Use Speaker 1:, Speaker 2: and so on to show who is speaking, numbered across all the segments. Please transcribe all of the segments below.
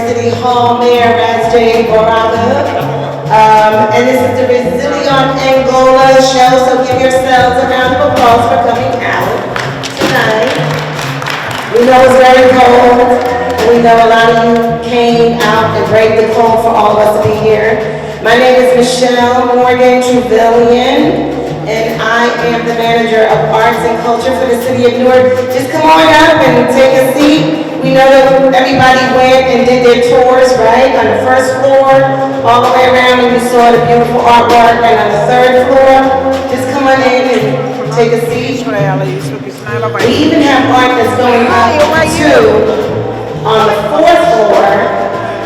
Speaker 1: City Hall Mayor Andrece Brady. And this is the Resiliart Angola show, so give yourselves a round of applause for coming out tonight. We know it's very cold, and we know a lot of you came out and braved the cold for all of us to be here. My name is Michelle Morgan Trevelyan, and I am the manager of arts and culture for the City of Newark. Just come on up and take a seat. We know that everybody went and did their tours, right? On the first floor, all the way around, and you saw the beautiful artwork. And on the third floor, just come on in and take a seat. We even have art that's going up too on the fourth floor.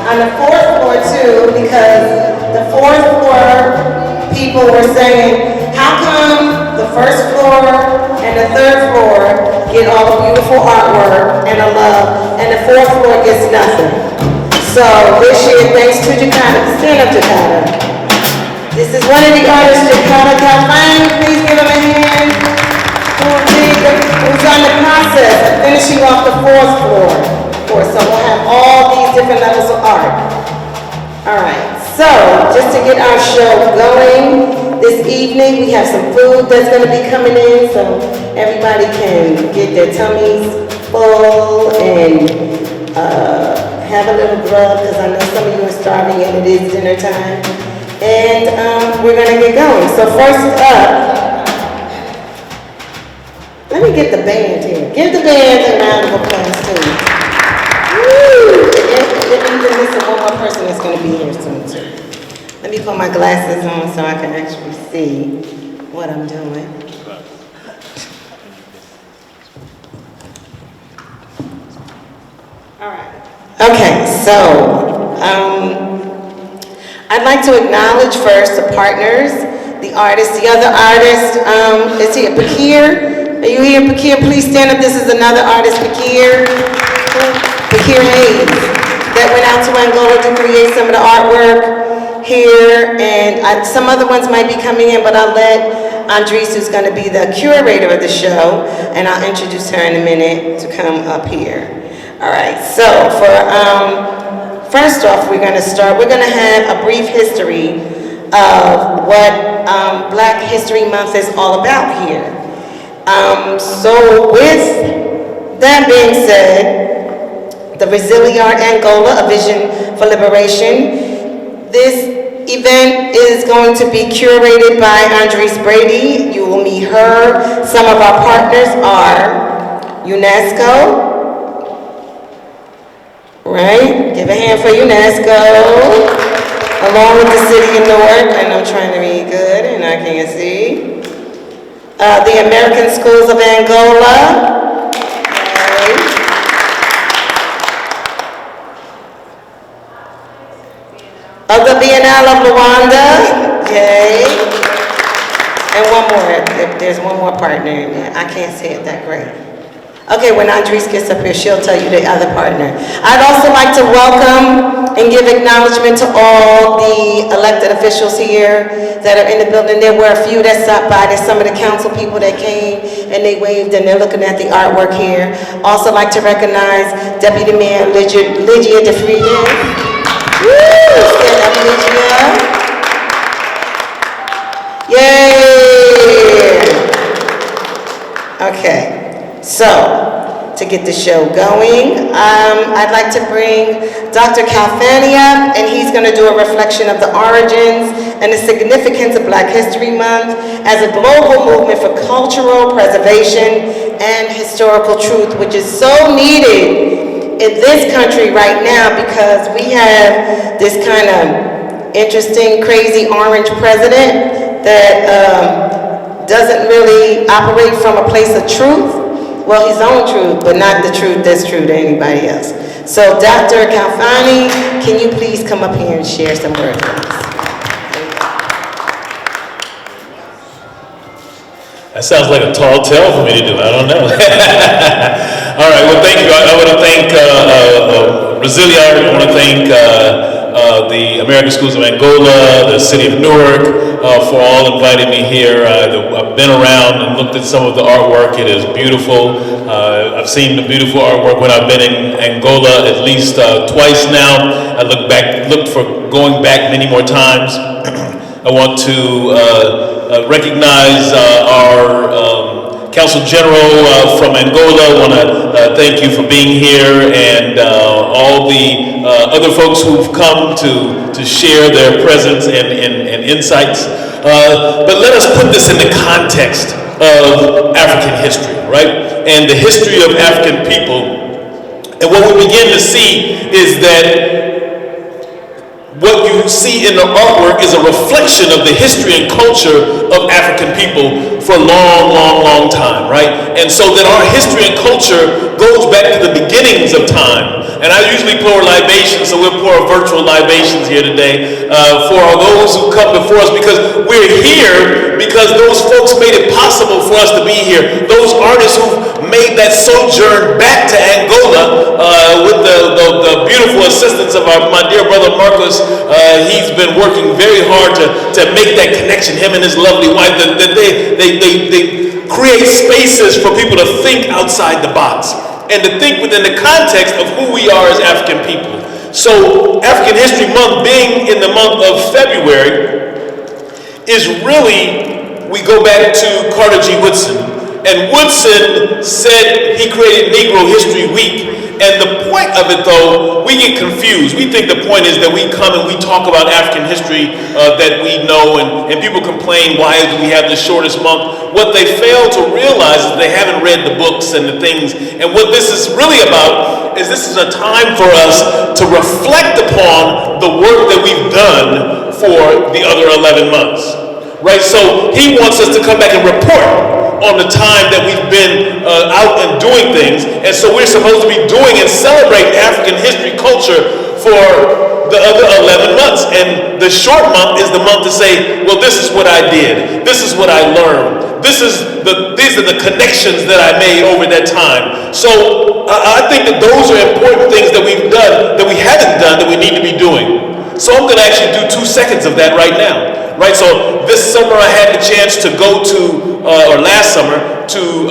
Speaker 1: On the fourth floor too, because the fourth floor people were saying, how come the first floor and the third floor get all the beautiful artwork and the love, and the fourth floor gets nothing? So this year, thanks to Jakarta, stand up Jakarta. This is one of the artists, Jakarta Kalfang. Please give him a hand. Who's on the process of finishing off the fourth floor. So we'll have all these different levels of art. All right, so just to get our show going, this evening we have some food that's going to be coming in, so everybody can get their tummies full and have a little grub, because I know some of you are starving and it is dinner time. And we're going to get going. So first up, let me get the band here. Give the band a round of applause too. Woo! And then this is one more person that's going to be here soon too. Let me put my glasses on so I can actually see what I'm doing. All right. Okay, so I'd like to acknowledge first the partners, the artists, the other artist. Is he Pakir? Are you here, Pakir? Please stand up. This is another artist, Pakir. Pakir Hayes, that went out to Angola to create some of the artwork here, and some other ones might be coming in, but I'll let Andrece, who's going to be the curator of the show, and I'll introduce her in a minute to come up here. All right, so for first off, we're going to have a brief history of what Black History Month is all about here. So with that being said, the Resiliart Angola, a vision for liberation. This event is going to be curated by Andrece Brady. You will meet her. Some of our partners are UNESCO, right? Give a hand for UNESCO, along with the City of Newark, and I'm trying to read good and I can't see. The American Schools of Angola. Of the Biennale of Luanda, yay. And one more, there's one more partner in there. I can't say it that great. Okay, when Andrece gets up here, she'll tell you the other partner. I'd also like to welcome and give acknowledgement to all the elected officials here that are in the building. There were a few that stopped by. There's some of the council people that came and they waved and they're looking at the artwork here. Also like to recognize Deputy Mayor Lygia DeFrieden. Woo! Stand up, Lygia. Yay! Okay, so to get the show going, I'd like to bring Dr. Kalfang up, and he's going to do a reflection of the origins and the significance of Black History Month as a global movement for cultural preservation and historical truth, which is so needed in this country right now, because we have this kind of interesting, crazy orange president that doesn't really operate from a place of truth. Well, his own truth, but not the truth that's true to anybody else. So Dr. Kalfang, can you please come up here and share some words with us?
Speaker 2: That sounds like a tall tale for me to do. I don't know. All right. Well, thank you. I want to thank Resiliart. I want to thank the American Schools of Angola, the City of Newark, for all inviting me here. I've been around and looked at some of the artwork. It is beautiful. I've seen the beautiful artwork when I've been in Angola at least twice now. I looked for going back many more times. I want to recognize our Council General from Angola. I want to thank you for being here, and all the other folks who've come to share their presence and insights. But let us put this in the context of African history, right? And the history of African people. And what we begin to see is that what you see in the artwork is a reflection of the history and culture of African people for a long time, right? And so that our history and culture goes back to the beginnings of time. And I usually pour libations, so we'll pour virtual libations here today for those who come before us, because we're here because those folks made it possible for us to be here. Those artists who made that sojourn back to Angola with the beautiful assistance of my dear brother Marcus. He's been working very hard to make that connection, him and his lovely wife, that they create spaces for people to think outside the box and to think within the context of who we are as African people. So African History Month, being in the month of February, is really, we go back to Carter G. Woodson. And Woodson said he created Negro History Week. And the point of it, though, we get confused. We think the point is that we come and we talk about African history that we know, and people complain, why do we have the shortest month? What they fail to realize is they haven't read the books and the things. And what this is really about is this is a time for us to reflect upon the work that we've done for the other 11 months. Right? So he wants us to come back and report on the time that we've been out and doing things. And so we're supposed to be doing and celebrating African history culture for the other 11 months. And the short month is the month to say, well, this is what I did. This is what I learned. These are the connections that I made over that time. So I think that those are important things that we've done, that we haven't done, that we need to be doing. So I'm going to actually do 2 seconds of that right now. Right, so this summer I had the chance to go to, or last summer, to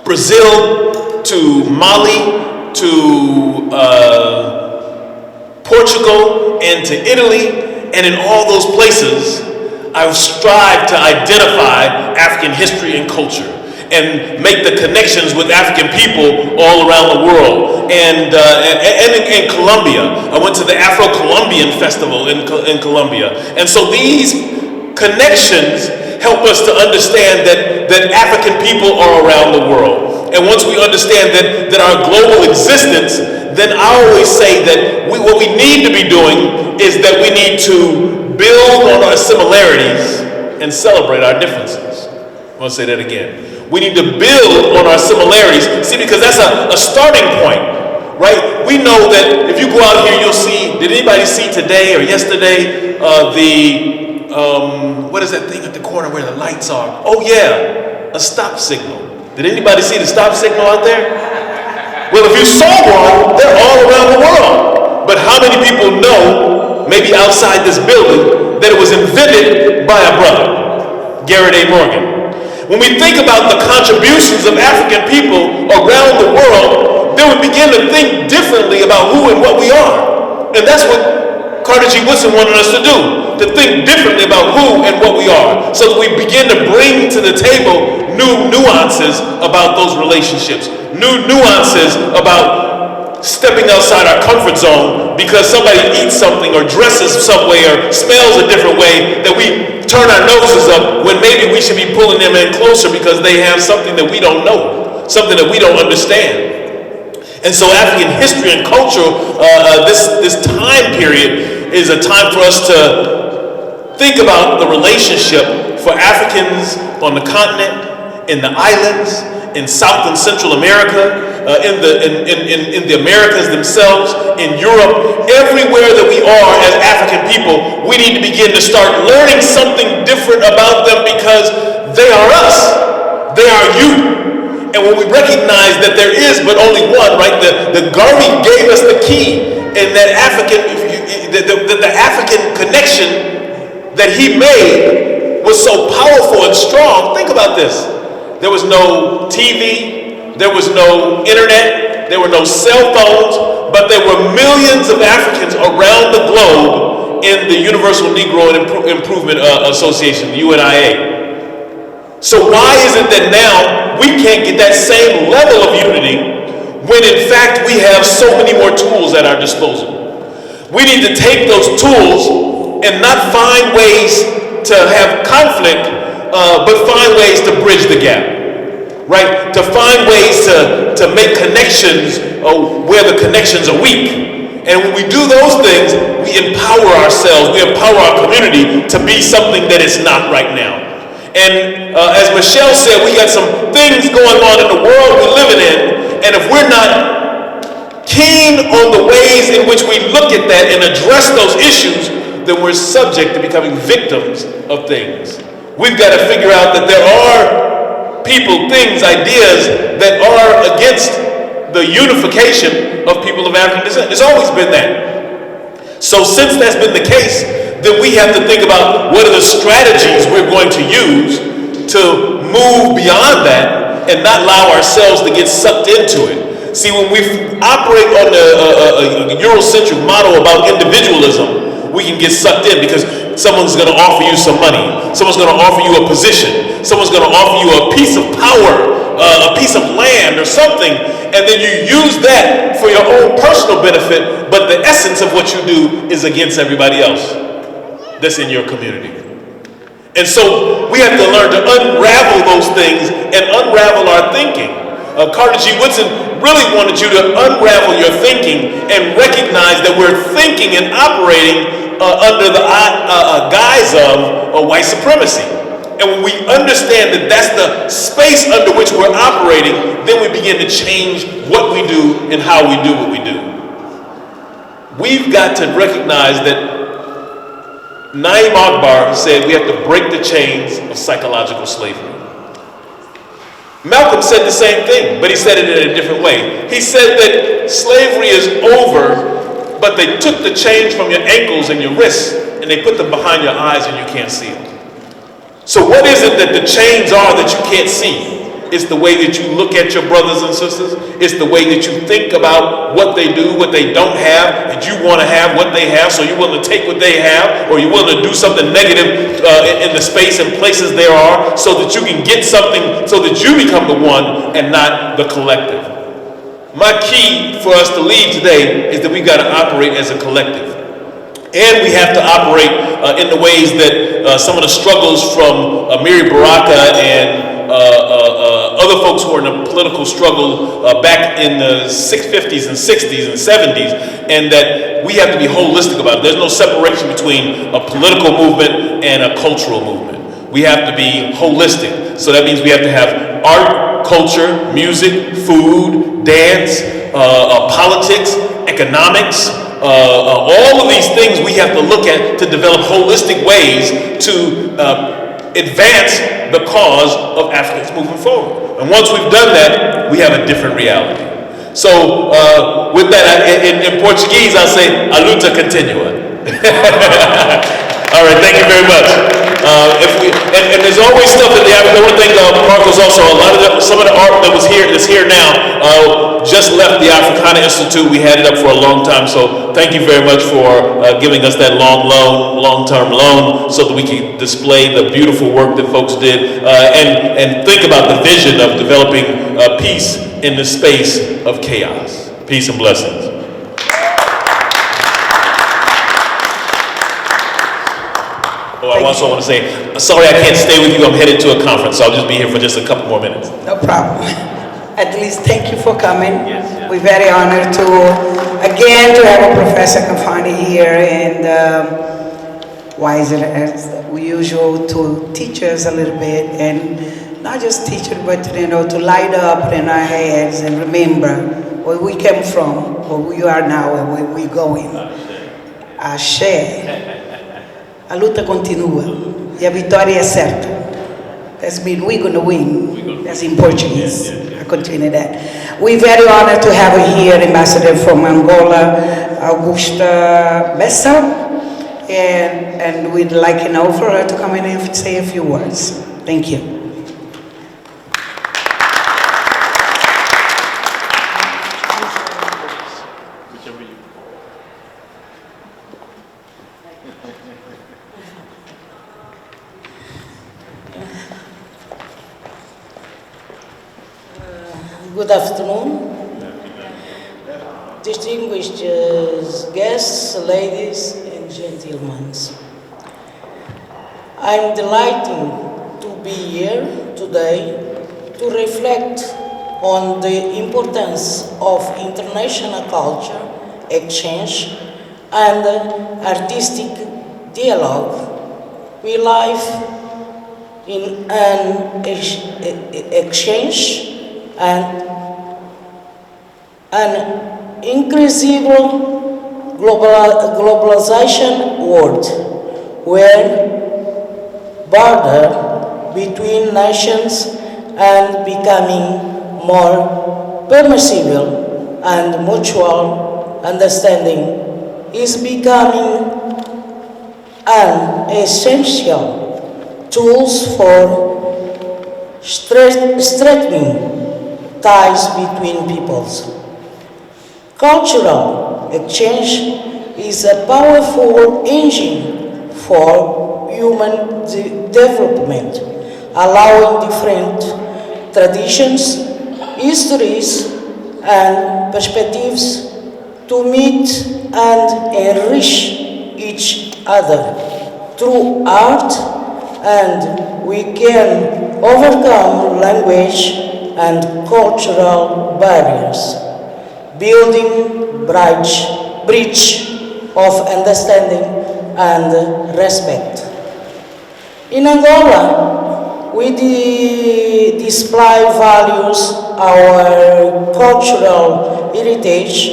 Speaker 2: Brazil, to Mali, to Portugal, and to Italy. And in all those places, I strive to identify African history and culture and make the connections with African people all around the world. And in Colombia, I went to the Afro-Colombian Festival in Colombia. And so these connections help us to understand that African people are around the world. And once we understand that our global existence, then I always say that what we need to be doing is that we need to build on our similarities and celebrate our differences. I want to say that again. We need to build on our similarities. See, because that's a starting point, right? We know that if you go out here, you'll see, did anybody see today or yesterday what is that thing at the corner where the lights are? Oh yeah, a stop signal. Did anybody see the stop signal out there? Well, if you saw one, they're all around the world. But how many people know, maybe outside this building, that it was invented by a brother, Garrett A. Morgan? When we think about the contributions of African people around the world, then we begin to think differently about who and what we are. And that's what Carter G. Woodson wanted us to do, to think differently about who and what we are, so that we begin to bring to the table new nuances about those relationships, new nuances about stepping outside our comfort zone because somebody eats something or dresses some way or smells a different way, that we turn our noses up when maybe we should be pulling them in closer because they have something that we don't know, something that we don't understand. And so African history and culture, this time period is a time for us to think about the relationship for Africans on the continent, in the islands, in South and Central America, in the Americas themselves, in Europe, everywhere that we are as African people, we need to begin to start learning something different about them because they are us, they are you. And when we recognize that there is but only one, right, the Garvey gave us the key and that the African connection that he made was so powerful and strong. Think about this. There was no TV, there was no internet, there were no cell phones, but there were millions of Africans around the globe in the Universal Negro Improvement Association, the UNIA. So why is it that now we can't get that same level of unity when in fact we have so many more tools at our disposal? We need to take those tools and not find ways to have conflict, but find ways to bridge the gap, right? To find ways to make connections where the connections are weak. And when we do those things, we empower ourselves, we empower our community to be something that it's not right now. And as Michelle said, we got some things going on in the world we're living in, and if we're not keen on the ways in which we look at that and address those issues, then we're subject to becoming victims of things. We've got to figure out that there are people, things, ideas that are against the unification of people of African descent. It's always been that. So since that's been the case, then we have to think about what are the strategies we're going to use to move beyond that and not allow ourselves to get sucked into it. See, when we operate on a Eurocentric model about individualism, we can get sucked in because someone's going to offer you some money, someone's going to offer you a position, someone's going to offer you a piece of power, a piece of land or something, and then you use that for your own personal benefit, but the essence of what you do is against everybody else that's in your community. And so we have to learn to unravel those things and unravel our thinking. Carter G. Woodson really wanted you to unravel your thinking and recognize that we're thinking and operating under the guise of white supremacy. And when we understand that that's the space under which we're operating, then we begin to change what we do and how we do what we do. We've got to recognize that Naim Akbar said we have to break the chains of psychological slavery. Malcolm said the same thing, but he said it in a different way. He said that slavery is over, but they took the chains from your ankles and your wrists and they put them behind your eyes and you can't see them. So what is it that the chains are that you can't see? It's the way that you look at your brothers and sisters. It's the way that you think about what they do, what they don't have, and you want to have what they have, so you're willing to take what they have, or you're willing to do something negative in the space and places there are, so that you can get something, so that you become the one and not the collective. My key for us to lead today is that we've got to operate as a collective. And we have to operate in the ways that some of the struggles from Amiri Baraka and other folks who are in a political struggle back in the 50s and 60s and 70s, and that we have to be holistic about it. There's no separation between a political movement and a cultural movement. We have to be holistic. So that means we have to have art, culture, music, food, dance, politics, economics, all of these things we have to look at to develop holistic ways to advance the cause of Africans moving forward. And once we've done that, we have a different reality. So with that, in Portuguese, I'll say, a luta continua. All right, thank you very much. And there's always stuff in the African. I want to thank Marcos also. Some of the art that's here now just left the Africana Institute. We had it up for a long time, so thank you very much for giving us that long-term loan, so that we can display the beautiful work that folks did and think about the vision of developing peace in the space of chaos. Peace and blessings. I also want to say, sorry I can't stay with you. I'm headed to a conference, so I'll just be here for just a couple more minutes.
Speaker 3: No problem. At least thank you for coming.
Speaker 2: Yes.
Speaker 3: We're very honored to have a Professor Kafani here, and why is it as we usual to teach us a little bit, and not just teach it, but to light up in our heads and remember where we came from, where we are now, and where we're going. Axé. A luta continua e a vitória é certa. That means we're going to win. That's in Portuguese. I continue that. We're very honored to have you here, Ambassador from Angola. Augusta Bessel, and we'd like for her to come in and say a few words. Thank you.
Speaker 4: Good afternoon, distinguished guests, ladies and gentlemen. I'm delighted to be here today to reflect on the importance of international culture exchange and artistic dialogue. We live in an exchange and an increasable globalization world where border between nations and becoming more permissible and mutual understanding is becoming an essential tools for strengthening ties between peoples. Cultural exchange is a powerful engine for human development, allowing different traditions, histories, and perspectives to meet and enrich each other through art, and we can overcome language and cultural barriers, building bridge of understanding and respect. In Angola, we display values our cultural heritage,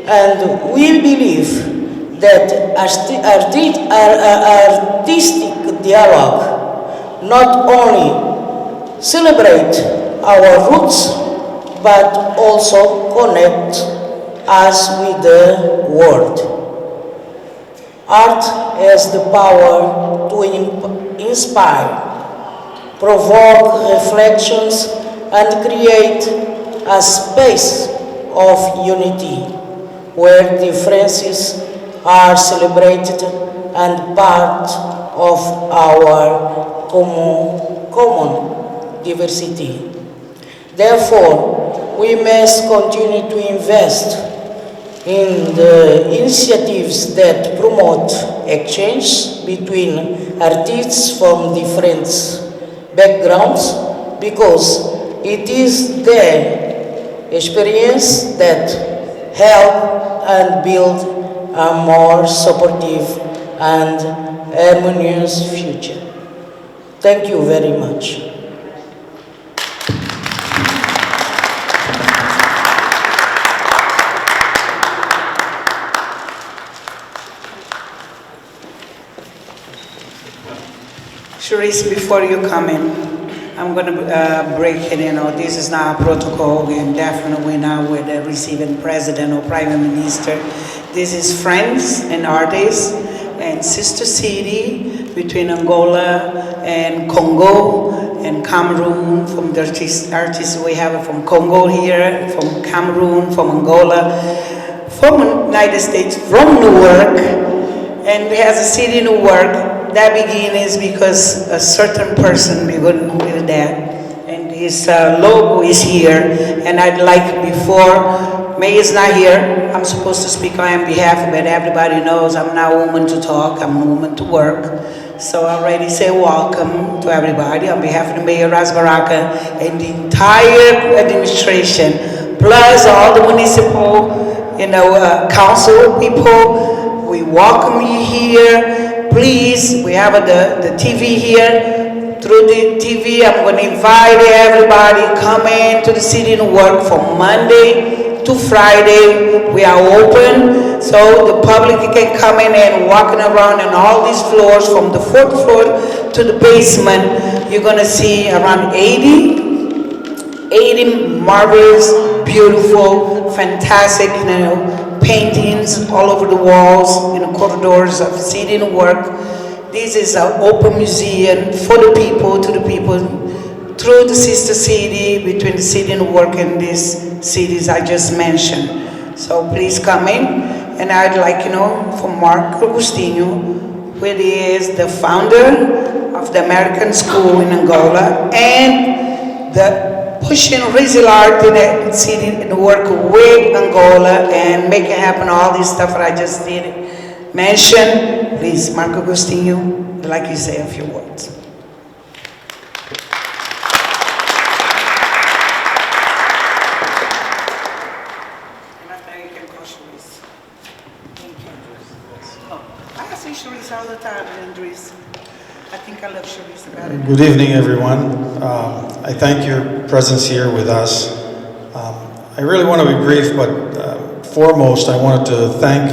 Speaker 4: and we believe that artistic dialogue not only celebrate our roots, but also connect us with the world. Art has the power to inspire, provoke reflections, and create a space of unity where differences are celebrated and part of our common diversity. Therefore, we must continue to invest in the initiatives that promote exchange between artists from different backgrounds, because it is their experience that help and build a more supportive and harmonious future. Thank you very much.
Speaker 3: Charisse, before you come in, I'm going to break it, this is not a protocol, and definitely not with the receiving president or prime minister. This is friends and artists and sister city between Angola and Congo and Cameroon. From the artists we have from Congo here, from Cameroon, from Angola, from the United States, from Newark, and we have a city in Newark. That begins because a certain person began with that, and his logo is here. And I'd like, before May is not here, I'm supposed to speak on behalf, but everybody knows I'm not a woman to talk, I'm a woman to work. So I already say welcome to everybody on behalf of the Mayor Rasbaraka and the entire administration, plus all the municipal, council people. We welcome you here. Please, we have the TV here. Through the TV, I'm going to invite everybody come in to the City of Newark from Monday to Friday. We are open, so the public can come in and walking around on all these floors, from the 4th floor to the basement. You're going to see around 80 marvelous, beautiful, fantastic, paintings all over the walls, in the corridors of City of Newark. This is an open museum for the people, to the people, through the sister city, between the City of Newark and these cities I just mentioned. So please come in, and I'd like, from Mark Agostinho, who is the founder of the American School in Angola, and the pushing Resiliart in the City in the work with Angola and make it happen, all this stuff that I just did mention. Please, Mark Agostinho, I'd like you to say a few words. All the time, Andrece. I think I love Sharice better.
Speaker 5: Good evening, everyone. I thank your presence here with us. I really want to be brief, but foremost, I wanted to thank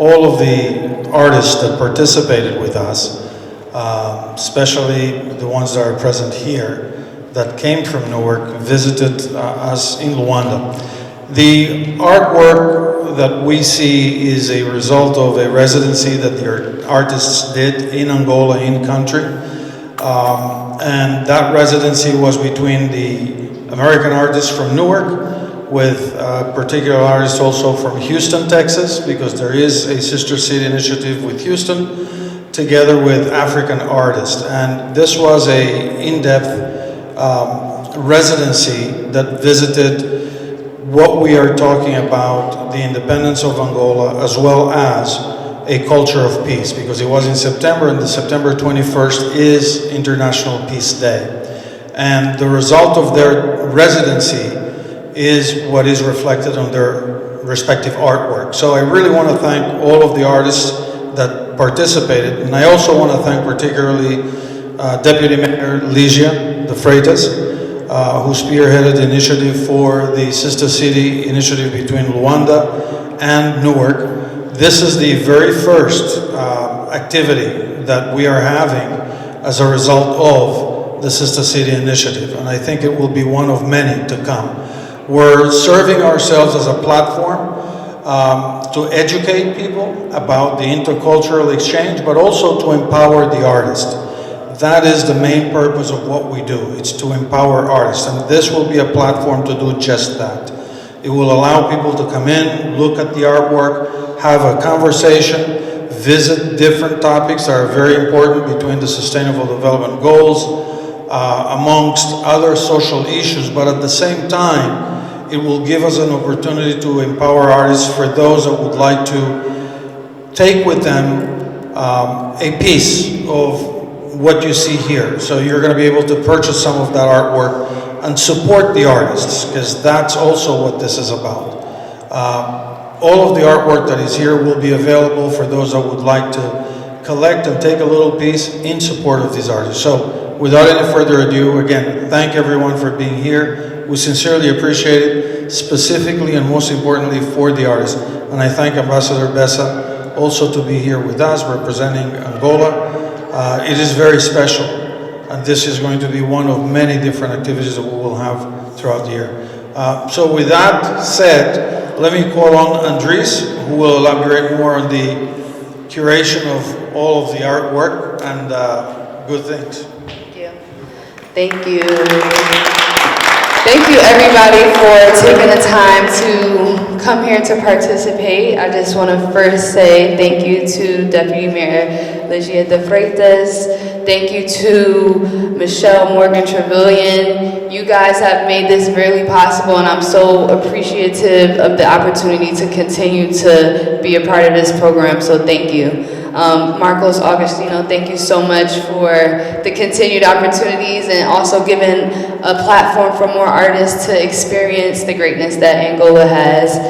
Speaker 5: all of the artists that participated with us, especially the ones that are present here, that came from Newark, visited us in Luanda. The artwork that we see is a result of a residency that the artists did in Angola, in country. And that residency was between the American artists from Newark with particular artists also from Houston, Texas, because there is a sister city initiative with Houston, together with African artists. And this was a in-depth residency that visited what we are talking about, the independence of Angola, as well as a culture of peace, because it was in September, and the September 21st is International Peace Day. And the result of their residency is what is reflected on their respective artwork. So I really want to thank all of the artists that participated, and I also want to thank particularly Deputy Mayor Ligia de Freitas, who spearheaded the initiative for the Sister City initiative between Luanda and Newark. This is the very first activity that we are having as a result of the Sister City initiative, and I think it will be one of many to come. We're serving ourselves as a platform to educate people about the intercultural exchange, but also to empower the artist. That is the main purpose of what we do. It's to empower artists, and this will be a platform to do just that. It will allow people to come in, look at the artwork, have a conversation, visit different topics that are very important between the Sustainable Development Goals, amongst other social issues, but at the same time, it will give us an opportunity to empower artists for those that would like to take with them a piece of what you see here. So you're going to be able to purchase some of that artwork and support the artists, because that's also what this is about. All of the artwork that is here will be available for those that would like to collect and take a little piece in support of these artists. So without any further ado, again, thank everyone for being here. We sincerely appreciate it, specifically and most importantly for the artists. And I thank Ambassador Bessa also to be here with us, representing Angola. It is very special, and this is going to be one of many different activities that we will have throughout the year. So with that said, let me call on Andrece, who will elaborate more on the curation of all of the artwork and good things.
Speaker 6: Thank you. Thank you. Thank you, everybody, for taking the time to come here to participate. I just want to first say thank you to Deputy Mayor Ligia de Freitas. Thank you to Michelle Morgan Trevelyan. You guys have made this really possible, and I'm so appreciative of the opportunity to continue to be a part of this program, so thank you. Marcos Augustino, thank you so much for the continued opportunities and also giving a platform for more artists to experience the greatness that Angola has.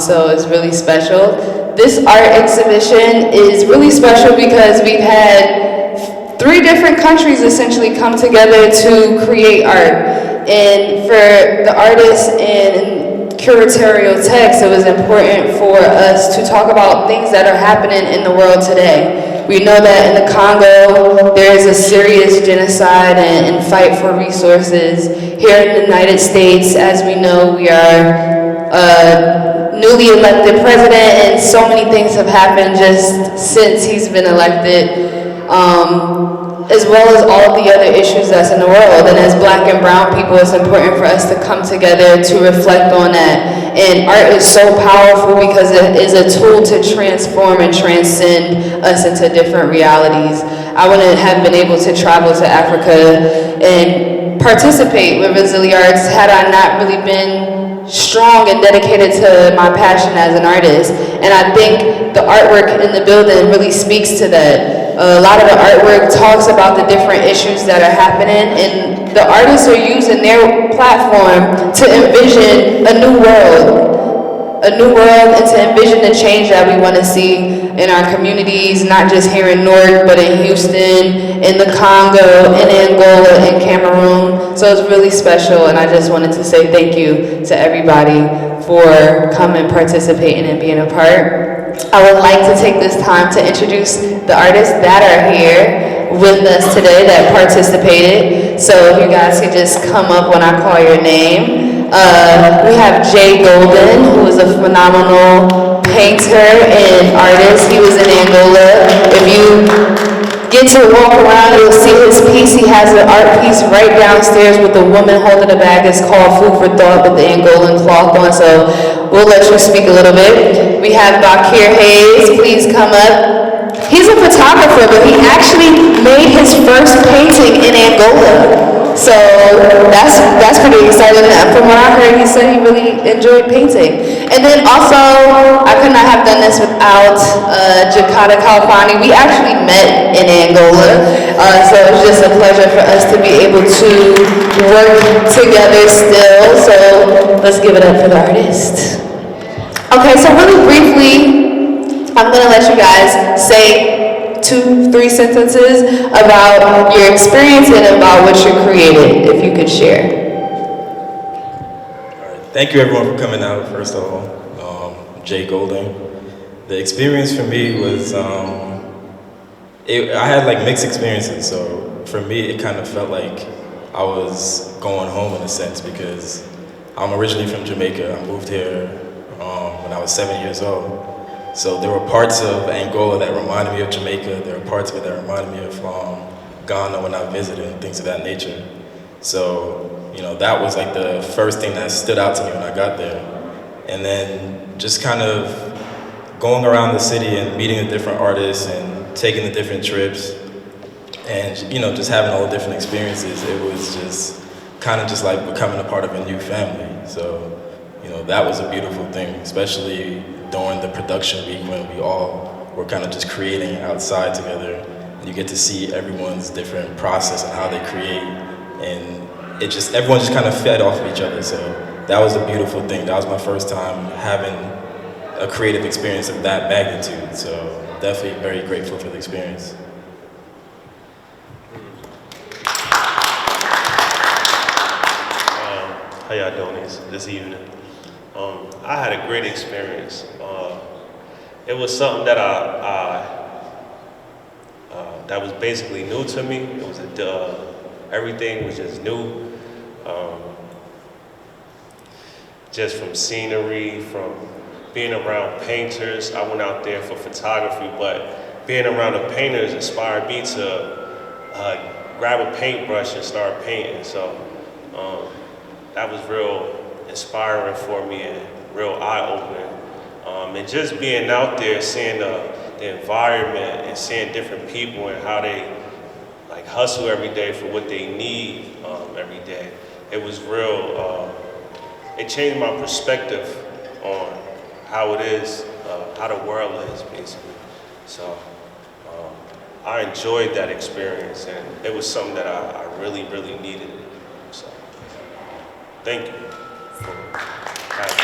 Speaker 6: So it's really special. This art exhibition is really special because we've had 3 different countries essentially come together to create art. And for the artists in curatorial text, it was important for us to talk about things that are happening in the world today. We know that in the Congo, there is a serious genocide and fight for resources. Here in the United States, as we know, we are newly elected president, and so many things have happened just since he's been elected. As well as all the other issues that's in the world. And as Black and brown people, it's important for us to come together to reflect on that. And art is so powerful because it is a tool to transform and transcend us into different realities. I wouldn't have been able to travel to Africa and participate with Resiliarts had I not really been strong and dedicated to my passion as an artist. And I think the artwork in the building really speaks to that. A lot of the artwork talks about the different issues that are happening, and the artists are using their platform to envision a new world, and to envision the change that we want to see in our communities, not just here in Newark, but in Houston, in the Congo, in Angola, in Cameroon. So it's really special, and I just wanted to say thank you to everybody for coming, participating, and being a part. I would like to take this time to introduce the artists that are here with us today that participated. So if you guys could just come up when I call your name. We have Jay Golden, who is a phenomenal painter and artist. He was in Angola. If you get to walk around, you'll see his piece. He has an art piece right downstairs with the woman holding a bag. It's called Food for Thought with the Angolan cloth on. So we'll let you speak a little bit. We have Bakir Hayes. Please come up. He's a photographer, but he actually made his first painting in Angola. So that's pretty exciting. From what I heard, he said he really enjoyed painting. And then also, I could not have done this without Jakata Kalfani. We actually met in Angola, so it's just a pleasure for us to be able to work together still. So let's give it up for the artist. Okay, so really briefly, I'm gonna let you guys say 2-3 sentences about your experience and about what you created, if you could share.
Speaker 7: All right. Thank you everyone for coming out, first of all. Jay Golden. The experience for me was, I had like mixed experiences, so for me it kind of felt like I was going home in a sense because I'm originally from Jamaica. I moved here when I was 7 years old. So there were parts of Angola that reminded me of Jamaica. There were parts of it that reminded me of Ghana when I visited and things of that nature. So, you know, that was like the first thing that stood out to me when I got there. And then just kind of going around the city and meeting the different artists and taking the different trips and, you know, just having all the different experiences. It was just kind of just like becoming a part of a new family. So, you know, that was a beautiful thing, especially during the production week when we all were kind of just creating outside together. And you get to see everyone's different process and how they create. And it just, everyone just kind of fed off of each other. So that was a beautiful thing. That was my first time having a creative experience of that magnitude. So definitely very grateful for the experience.
Speaker 8: How y'all doing this evening? I had a great experience. It was something that that was basically new to me. It was everything was just new. Just from scenery, from being around painters. I went out there for photography, but being around the painters inspired me to grab a paintbrush and start painting. So that was real inspiring for me and real eye-opening. And just being out there, seeing the environment and seeing different people and how they like hustle every day for what they need every day. It was real, it changed my perspective on how it is, how the world is basically. So I enjoyed that experience and it was something that I really, really needed. So thank you for having me.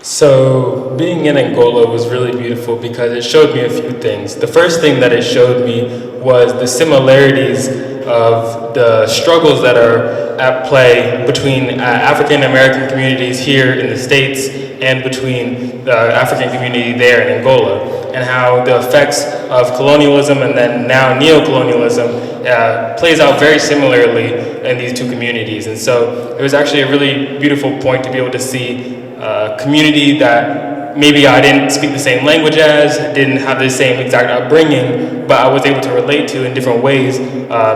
Speaker 9: So being in Angola was really beautiful because it showed me a few things. The first thing that it showed me was the similarities of the struggles that are at play between African American communities here in the States and between the African community there in Angola, and how the effects of colonialism and then now neocolonialism plays out very similarly in these two communities. And so it was actually a really beautiful point to be able to see a community that maybe I didn't speak the same language as, didn't have the same exact upbringing, but I was able to relate to in different ways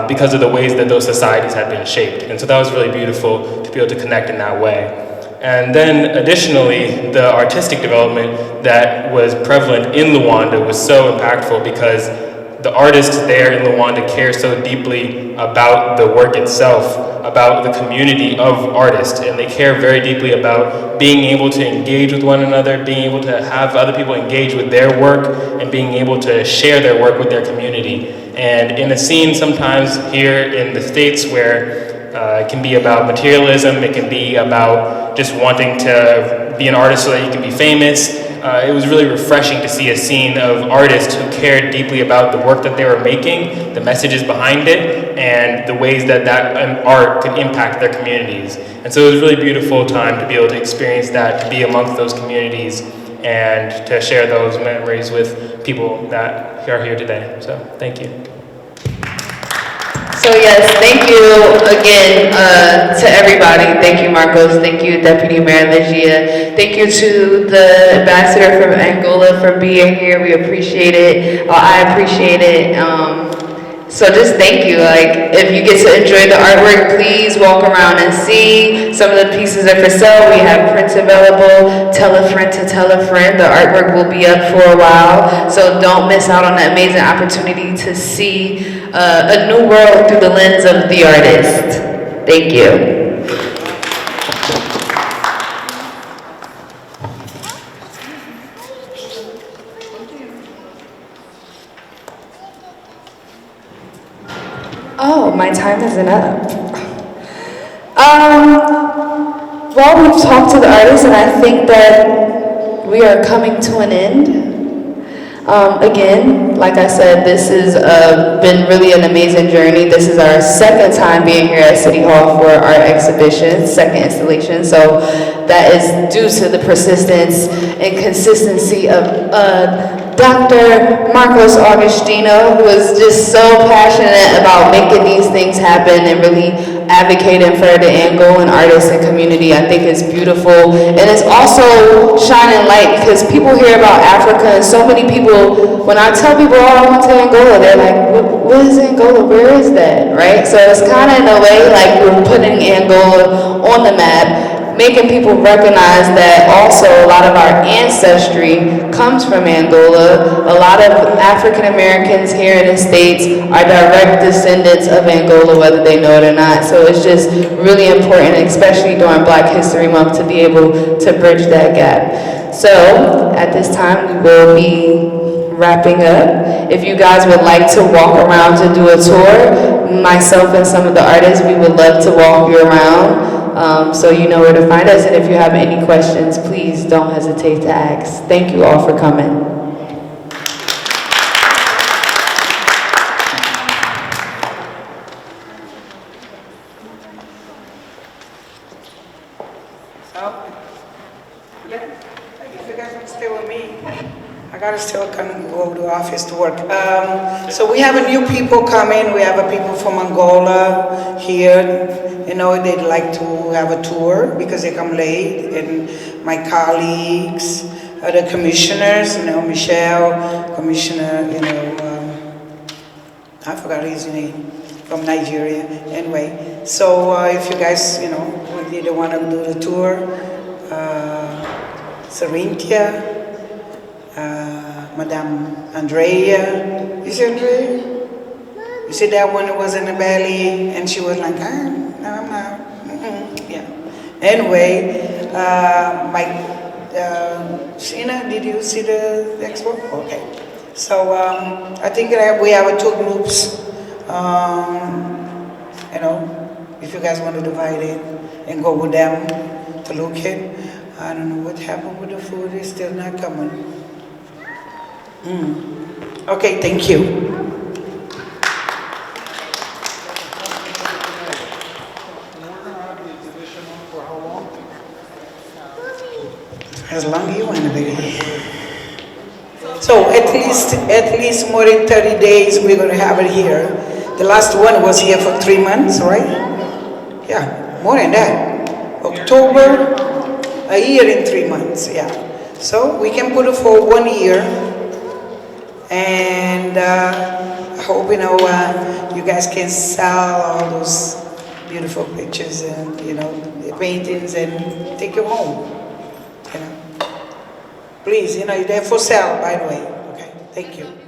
Speaker 9: because of the ways that those societies had been shaped. And so that was really beautiful to be able to connect in that way. And then additionally, the artistic development that was prevalent in Luanda was so impactful because the artists there in Luanda care so deeply about the work itself, about the community of artists, and they care very deeply about being able to engage with one another, being able to have other people engage with their work, and being able to share their work with their community. And in a scene sometimes here in the States where it can be about materialism, it can be about just wanting to be an artist so that you can be famous. It was really refreshing to see a scene of artists who cared deeply about the work that they were making, the messages behind it, and the ways that art could impact their communities. And so it was a really beautiful time to be able to experience that, to be amongst those communities, and to share those memories with people that are here today. So thank you.
Speaker 6: So yes, thank you again to everybody. Thank you, Marcos. Thank you, Deputy Mayor Legia. Thank you to the ambassador from Angola for being here. We appreciate it. I appreciate it. So just thank you. Like, if you get to enjoy the artwork, please walk around and see. Some of the pieces are for sale. We have prints available. Tell a friend to tell a friend. The artwork will be up for a while. So don't miss out on the amazing opportunity to see a new world through the lens of the artist. Thank you. Oh, my time isn't up. Well, we've talked to the artists, and I think that we are coming to an end. Again, like I said, this has been really an amazing journey. This is our second time being here at City Hall for our exhibition, second installation. So that is due to the persistence and consistency of Dr. Marcos Augustino, who is just so passionate about making these things happen and really advocating for the Angolan artists and community. I think it's beautiful. And it's also shining light because people hear about Africa, and so many people, when I tell people, oh, I went to Angola, they're like, what is Angola? Where is that? Right? So it's kind of in a way like we're putting Angola on the map, making people recognize that also a lot of our ancestry comes from Angola. A lot of African Americans here in the States are direct descendants of Angola, whether they know it or not. So it's just really important, especially during Black History Month, to be able to bridge that gap. So at this time, we will be wrapping up. If you guys would like to walk around to do a tour, myself and some of the artists, we would love to walk you around. So you know where to find us, and if you have any questions, please don't hesitate to ask. Thank you all for coming.
Speaker 3: If you guys want to stay with me, I gotta still come go to the office to work. So we have a new people coming. We have a people from Angola here. You know, they'd like to have a tour because they come late, and my colleagues, the commissioners, you know, Michelle, commissioner, you know, I forgot his name, from Nigeria. Anyway, so if you guys, you know, would either want to do the tour, Sarintia, Madame Andrea, you see Andrea? You see that one that was in the belly, and she was like, no, I'm not. Yeah. Anyway, Sheena, did you see the expo? Okay. So I think that we have two groups. You know, if you guys want to divide it and go with them to look at. I don't know what happened with the food. It's still not coming. Okay, thank you. As long as you want to be. So at least more than 30 days we're going to have it here. The last one was here for 3 months, right? Yeah, more than that. October, a year and 3 months, yeah. So we can put it for 1 year. And I hope, you guys can sell all those beautiful pictures and, the paintings and take them home. Please, they're for sale, by the way. Okay, thank you.